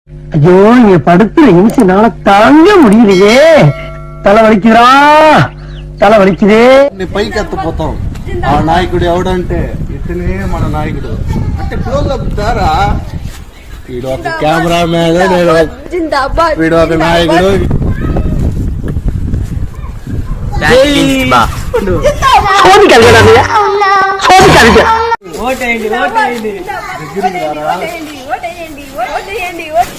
ஐயோ இங்க படுத்துற நிமிஷம்னால தாங்க முடியலையே. తల వలికిరా, తల వలికిదే. పైకి ఎత్తపోతాం. ఆ నాయకుడు ఎవడంటే ఇతనే మన నాయకుడు. అంటే క్లోజ్ అప్ దారా వీడు ఒక కెమెరా మ్యాన్, వీడు ఒక నాయకుడు.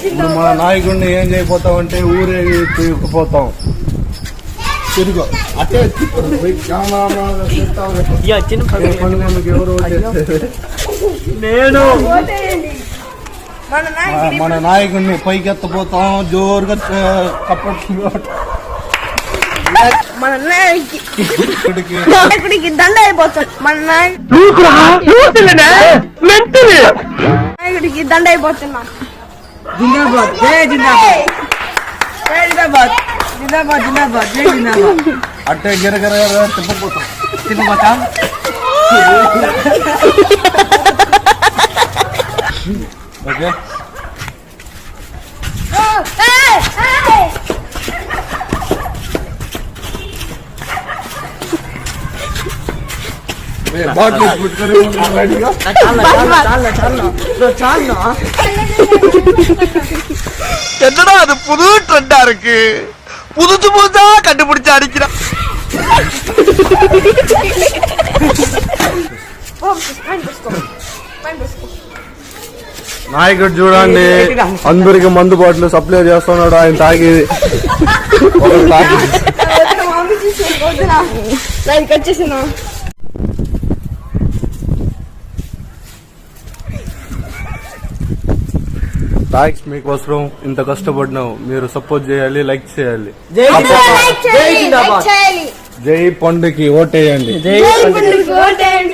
ఇప్పుడు మన నాయకుడిని ఏం చేయబోతామంటే ఊరే తిరిగిపోతాం. తిరుగు అట్టే నేను మన నాయకుడిని పైకెత్తపోతాం. జోరుగా కప్పటి మన నాయకుడికి దండ అయిపోతాడు. మన నాయకుడికి దండ అయిపోతున్నా. జిందాబాద్, జై జిందాబాద్, జై జిందాబాద్, జిందాబాద్ జిందాబాద్, జై జిందాబాద్. అట్టే గిరగిర తిప్పపోతాం. తిప్పపోతాం. ఓకే என்னடா அது புது ட்ரெண்டா இருக்கு, புதுசு புதுசா கண்டுபிடிச்சு அடிக்கிறான். నాయకుడు చూడండి, అందరికి మందు బాటిల్ సప్లై చేస్తున్నాడు. ఆయన తాగి వచ్చేసిన థ్యాంక్స్ మీకోసం ఇంత కష్టపడినావు. మీరు సపోర్ట్ చేయాలి, లైక్ చేయాలి. జై జిందాబాద్, జై జిందాబాద్, జై పండుకి ఓటేయండి. జై పండుగ.